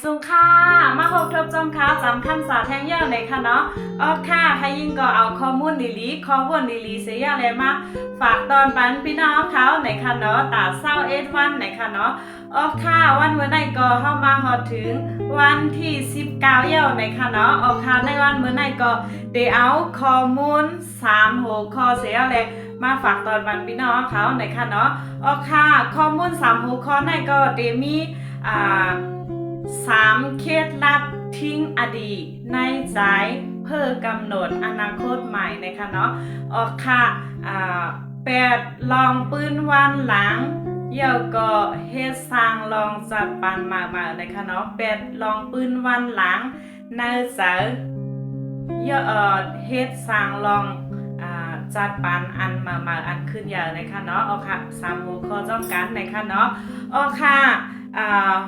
สุงค่ะมาพบทบจอมข่าวจำคำสาแทงเย่าในค่ะเนาะค่ะให้ยิ่งก็เอาข้อมูลดีๆข้อมูลดีๆเสียอะไรมาฝากตอนปันพี่น้องเขาในค่ะเนาะตาเศร้าวันในค่ะเนาะค่ะวันเมื่อไหร่ก็เข้ามาฮอดถึงวันที่19เย่าในค่ะเนาะค่ะในวันเมื่อไหร่ก็ได้เอาข้อมูล3หัวข้อเสียอะไรมาฝากตอนปันพี่น้องเขาในค่ะเนาะค่ะข้อมูล3หัวข้อในก็ได้มี3เคล็ดลับทิ้งอดีตในใจเพื่อกำหนดอนาคตใหม่นะคะเนาะค่ะ8ลองปืนวันหลังเย่าก็เฮ็ดสร้างลองจับปันมานะคะเนาะ8ลองปืนวันหลังในใจเฮ็ดสร้างลองจัดปันอันมาอันขึ้นอย่างนะคะเนาะค่ะ3หัวข้อจ้องกันนะคะเนาะค่ะ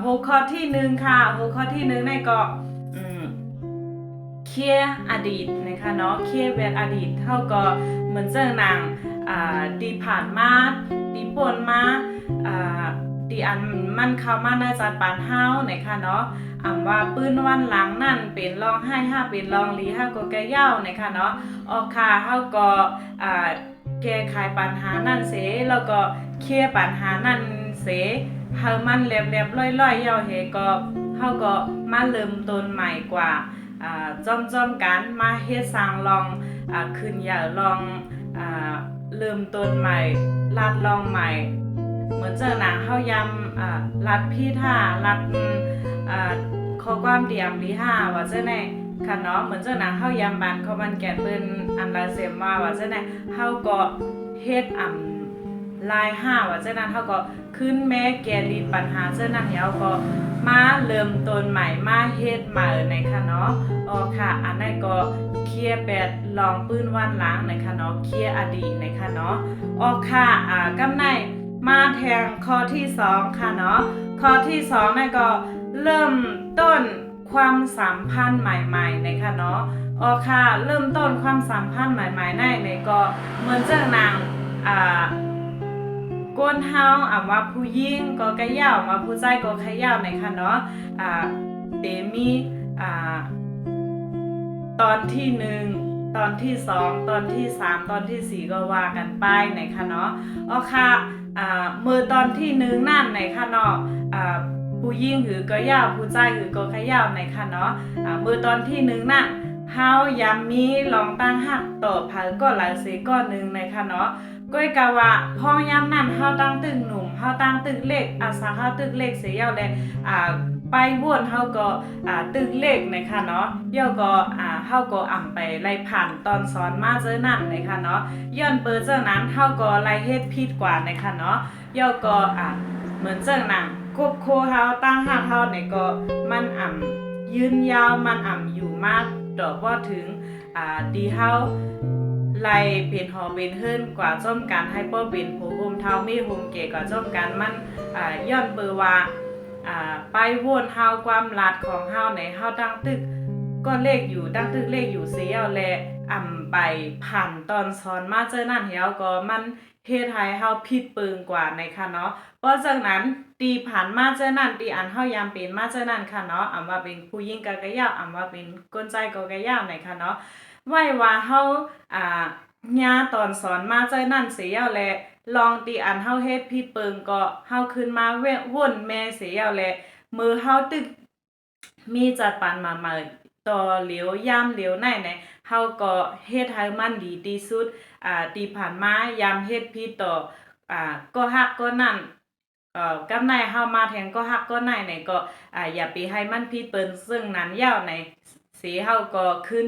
หัวข้อที่1ค่ะหัวข้อที่1ในก็เคลียร์อดีตนะคะเนาะเคลียร์แบบอดีตเท่าก็เหมือนเจ้านางดีผ่านมาดีป่นมาดีอันมันเข้ามาในจัดปานเฮานะคะเนาะว่าปืนวันหลังนั่นเป็นรองให้5เป็นรองลี5ก็แก้ยาวนะคะเนาะค่ะเฮาก็แก้ไขปัญหานั่นเสแล้วก็เคลียร์ปัญหานั่นเสเฮามันแลบๆล่อยๆยาวเฮก็เฮาก็มาเริ่มต้นใหม่กว่าจ้อมกันมาเฮ็ดสร้างลองขึ้นอย่าลองเริ่มต้นใหม่ลัดลองใหม่เหมือนเจอหนังเฮายำลัดพี่ท่าลัดข้อความเดียมลีห้าว่าเจ้าไหนค่ะเนาะเหมือนเจอหนังเฮายำบานเขามันแก่เปิ้นอันลาเซมว่าเจ้าไหนเฮาก็เฮ็ดลาย5ว่าเจ้านั้นเฮาก็ขึ้นแม่แกลีปัญหาเจ้านั้นเฮาก็มาเริ่มต้นใหม่มาเฮ็ดใหม่ในค่ะเนาะค่ะอันนั้นก็เคลียร์แบบลองปืนวันหลังในค่ะเนาะเคลียร์อดีตในค่ะเนาะค่ะกำไนมาแทงข้อที่2ค่ะเนาะข้อที่2นั่นก็เริ่มต้นความสัมพันธ์ใหม่ๆในค่ะเนาะค่ะเริ่มต้นความสัมพันธ์ใหม่ๆในก็เหมือนเจ้านางก้นเฮาว่าผู้หญิงก็กะยาวว่าผู้ชายก็ขยาวในค่ะเนาะเดมีตอนที่1ตอนที่2ตอนที่3ตอนที่4ก็ว่ากันไปในค่ะเนาะค่ะเมื่อตอนที่1นั่นในค่ะเนาะผู้หญิงหือก็ยาวผู้ชายหือก็ขยาวในค่ะเนาะเมื่อตอนที่1นั่นเฮายามมีลองตั้งหักต่อเผาก็หลายเสก้อนนึงในค่ะเนาะก้อยกะว่าพ่อยามนั้นเฮาตั้งตึกหนุ่มเฮาตั้งตึกเล็กสาเฮาตึกเล็กเสียแล้วแลไปวนเฮาก็ตึกเล็กนะคะเนาะเดี๋ยวก็เฮาก็ไปไล่ผ่านตอนสอนมาเจอนั่นนะคะเนาะย้อนเปิดเจ้านั้นเฮาก็ไล่เฮ็ดผิดกว่านะคะเนาะเดี๋ยวก็เหมือนเจ้านั้นกบโคเฮาตั้งหักเฮาเนี่ยก็มันยืนยาวมันอยู่มากดอกบ่ถึงดีเฮาไล่เป็นหอเป็นเฮิรนกว่าจ้อมกันให้ป้อเป็นผู้โฮมเท้ามีโฮมเก๋กว่าจ้อมกันมันย้อนเบอร์ว่าไปวนเฮาความลัดของเฮาในเฮาตั้งตึกก็เลขอยู่ตั้งตึกเลขอยู่เสียและไปผ่านตอนสอนมาเจอนั่นเฮาก็มันเฮ็ดให้เฮาผิดปึงกว่าในค่ะเนาะเพราะฉะนั้นตีผ่านมาเจอนั่นตีอันเฮายามเป็นมาเจอนั่นค่ะเนาะว่าเป็นผู้หญิงก็กะยาวว่าเป็นคนใจก็กะยาวในค่ะเนาะไว้ว่าเฮาญาตอนสอนมาเจอนั่นเสียและลองตีอันเฮาเฮ็ดผิดเปิงก็เฮาขึ้นมาวนแม่เสียและมือเฮาตึกมีจัดปันมาต่อเหลียวยามเหลียวไหนเฮาก็เฮ็ดให้มันดีที่สุดตีผ่านมายามเฮ็ดผิดต่อก็ฮักก็นั่นกำไนเฮามาแทงก็ฮักก็ไหนก็อย่าไปให้มันผิดเปิงซึ่งนั้นยาวในสีเฮาก็ขึ้น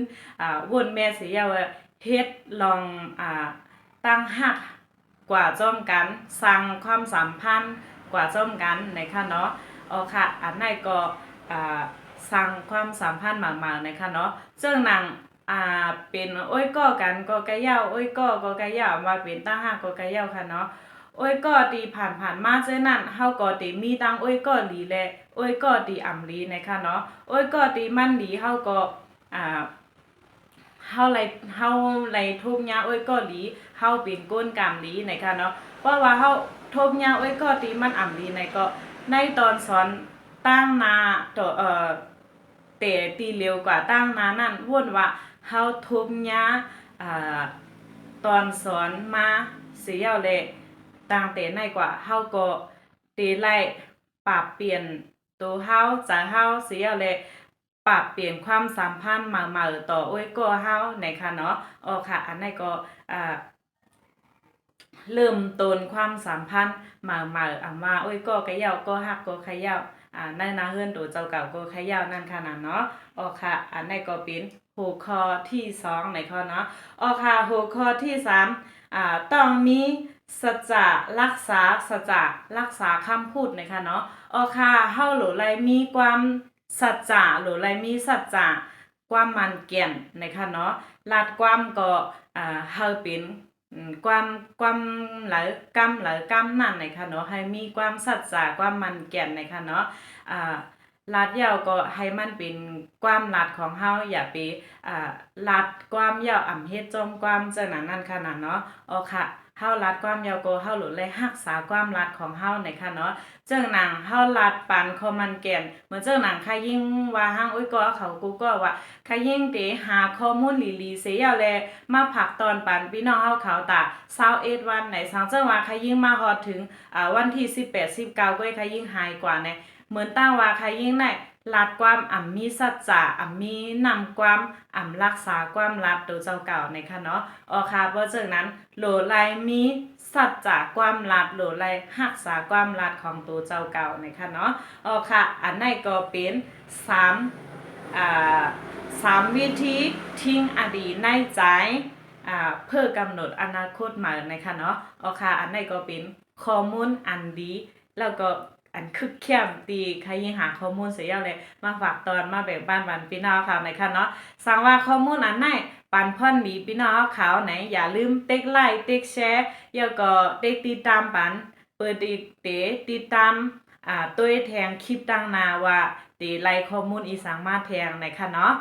วนแม่เสียว่าเฮ็ดลองตั้งหักกว่าจ้อมกันสร้างความสัมพันธ์กว่าจ้อมกันนะคะเนาะค่ะอันไหนก็สร้างความสัมพันธ์มากๆนะคะเนาะเจ้านางเป็นก็กันก็กะยาวก็กะยาวว่าเป็นตั้งหักก็กะยาวค่ะเนาะก็ตีผ่านมาเจ้านั้นเฮาก็ตีมีตั้งก็หลีแลก็ตีหลีนะคะเนาะก็ตีมันหลีเฮาก็เฮาไล่ทุบยาก็หลีเฮาเป็นก้นกำหลีนะคะเนาะเพราะว่าเฮาทุบยาก็ตีมันหลีในก็ในตอนสอน ตั้งนาตัวเตะตีเร็วกว่าตั้งนานั่นวุ่นว่าเฮาทุบยาตอนสอนมาเสียเลยต่างเตะในกว่าเฮาก็ตีไล่ปรับเปลี่ยนตัวเฮาจากเฮาเสียเลยปรับเปลี่ยนความสัมพันธ์มาต่อก็เฮาในค่ะเนาะค่ะอันนี้ก็เริ่มต้นความสัมพันธ์มาว่าก็ขยาวก็ฮักก็ขยาวในนาเฮือนตัวเจ้าเก่าก็ขยาวนั่นค่ะนะเนาะค่ะอันนี้ก็เป็นหัวข้อที่2ในข้อเนาะค่ะหัวข้อที่3ต้องมีสัจจะรักษาสัจจะรักษาคำพูดนะคะเนาะค่ะเฮาหรือไรมีความสัจจะหรือไรมีสัจจะความมันเกี่ยนนะคะเนาะลัดความก็เฮาเป็นความหลายกรรมนั่นนะคะเนาะให้มีความสัจจะความมันเกี่ยนนะคะเนาะลัดยาวก็ให้มันเป็นความลัดของเฮาอย่าไปลัดความยาวเฮ็ดจมความจังนั้นค่ะเนาะค่ะเฮาลัดความยาวก็เฮาหลุดเลยรักษาความลัดของเฮาในค่ะเนาะเจ้าหนังเฮาลัดปันคอมันแก่นเหมือนเจ้าหนังใครยิ่งว่าห้างก็เขากูก็ว่าใครยิ่งเตหาข้อมูลลีเสียแลมาผักตอนปันพี่น้องเฮาเขาตา21วันไหนสังเจ้าว่าใครยิ่งมาฮอดถึงวันที่18 19ก็ใครยิ่งหายกว่าในเหมือนตั้งว่าใครยิ่งได้ลัดความมีสัจจะมีนำความรักษาความลัดตัวเจ้าเก่าในค่ะเนาะค่ะเพราะฉะนั้นโหลไลมีสัจจะความลัดโหลไลรักษาความลัดของตัวเจ้าเก่าในค่ะเนาะค่ะอันนี้ก็เป็น3วิธีทิ้งอดีตในใจเพื่อกำหนดอนาคตใหม่ในค่ะเนาะค่ะอันนี้ก็เป็นข้อมูลอันดีแล้วก็อันคึกเข้มตีใครยิ่งหาข้อมูลเสียเลยมาฝากตอนมาแบ่งปันพี่น้องเขาในค่ะเนาะสั่งว่าข้อมูลอันไหนปันพ่อนดีพี่น้องเขาไหนอย่าลืมติ๊กไลค์ติ๊กแชร์แล้วก็ติ๊กติดตามปันเปิดติดตามตัวแทงคลิปตั้งนาว่าตีไลค์ข้อมูลอีสังมาแทงในค่ะเนาะ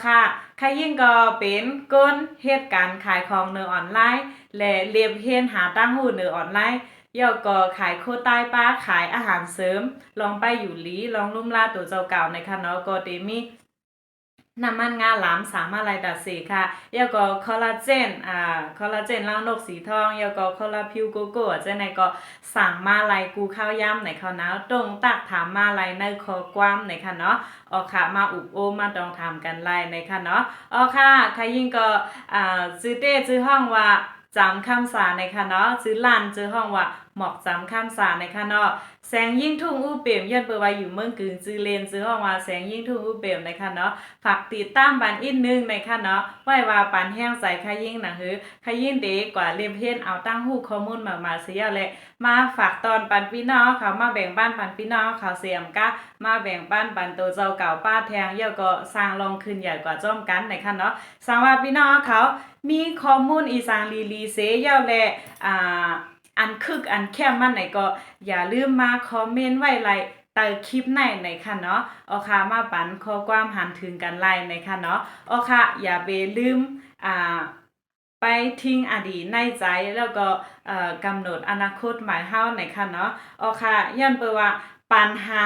ค่ะใครยิ่งก็เป็นก้นเหตุการณ์ขายของเนื้อออนไลน์และเรียบเฮียนหาตั้งหูเนื้อออนไลน์ยอก็ขายโคใต้ป้าขายอาหารเสริมลองไปอยู่ลีลองลุ่มล่าตัวเจ้าเก่าในค่ะเนาะก็เตมีน้ำมันงาหลามสามารถไล่ดัดสีค่ะยาก็คอลลาเจนคอลลาเจนล้างนกสีทองยาก็คอลลาพิวโกโก้เจ้าไหนก็สั่งมาไล่กูข้าวย่ำในข้าวหนาวตรงตักถามมาไล่ในคอความในค่ะเนาะค่ะมาอุบโอมาต้องทำกันไล่ในค่ะเนาะค่ะใครยิ่งก็ซื้อเต้ซื้อห้องว่าจำคำสาในค่ะเนาะซื้อลานซื้อห้องว่าหมอกจำคำสาในค่ะเนาะแสงยิ่งทุ่งอู้เปี่ยมยันเปิดไว้อยู่เมืองกึ่งซื้อเลนซื้อห้องว่าแสงยิ่งทุ่งอู้เปี่ยมในค่ะเนาะฝากติดตามบันอีกนึงในค่ะเนาะไว้ว่าปันแห้งใส่ขยิ่งนะฮือขยิ่งเด็กกว่าเรียมเพี้ยนเอาตั้งหูข้อมูลมาเสียเลยมาฝากตอนปันพี่น้องเขามาแบ่งบ้านปันพี่น้องเขาเสียมกะมาแบ่งบ้านปันตัวเจ้าเก่าป้าแทงเยอะก็สร้างลองขึ้นใหญ่กว่าจ้อมกันในค่ะเนาะสร้างว่าพี่น้องเขามีข้อมูลอีสานลีเสียเยอะแหละอันคึกอันแค่มันไหนก็อย่าลืมมาคอมเมนต์ไว้ไลค์ใต้คลิปในค่ะเนาะค่ะมาปันข้อความหันถึงกันไล่ในค่ะเนาะค่ะอย่าไปลืมไปทิ้งอดีตในใจแล้วก็กำหนดอนาคตหมายเฮาในค่ะเนาะค่ะย้อนเปิดว่าปัญหา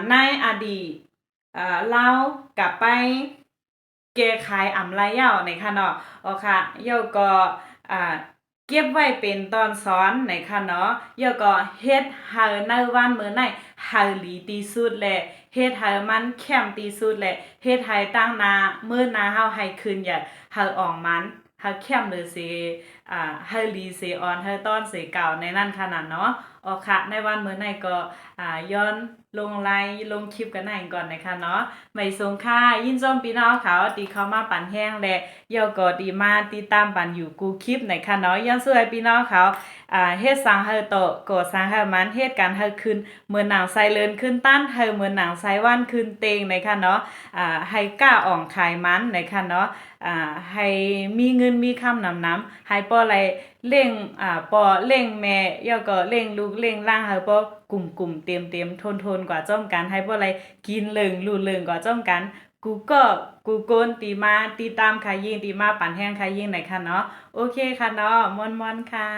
ในอดีตเรากลับไปแก้ไขไรเย้าในค่ะเนาะค่ะเย้าก็เก็บไว้เป็นตอนสอนในค่ะเนาะเย้าก็เฮ็ดให้ในวันมื้อไหนให้หลีที่สุดแหละเฮ็ดให้มันเข้มที่สุดแหละเฮ็ดให้ตั้งหน้ามื้อหน้าเฮาให้ขึ้นอย่าให้ออกมันให้เข้มหรือสิให้หลีสิออนให้ต้อนสิเก่าในนั้นขนาดเนาะค่ะในวันมื้อไหนก็ย้อนลงไลน์ลงคลิปกันไหนก่อนนะคะเนาะไม่สงค่ายินจมพี่น้องเขาตีเข้ามาปั่นแห้งและยอก็ดีมาติดตามปั่นอยู่กูคลิปในค่ะเนาะย้อนสวยพี่น้องเขาเฮ็ดสังเฮโตก็สังเฮมันเฮ็ดกันเฮขึ้นเหมือนหนังไซเลินขึ้นตั้นเฮเหมือนหนังไซวันขึ้นเตงในค่ะเนาะให้กล้าอ่องขายมันในค่ะเนาะให้มีเงินมีคำน้ำให้ป้ออะไรเล่งป้อเล่งแม่ยอก็เล่งลูกเล่งล่างให้ป้อกลุ่มเต็มทนกว่าจ้อมกันให้ป้ออะไรกินเลิงลู่เลิงกว่าจ้อมกันกูโกนตีมาตีตามค่ะยิ่งตีมาปั่นแห้งค่ะยิ่งไหนค่ะเนาะโอเคค่ะเนาะม่วนๆค่ะ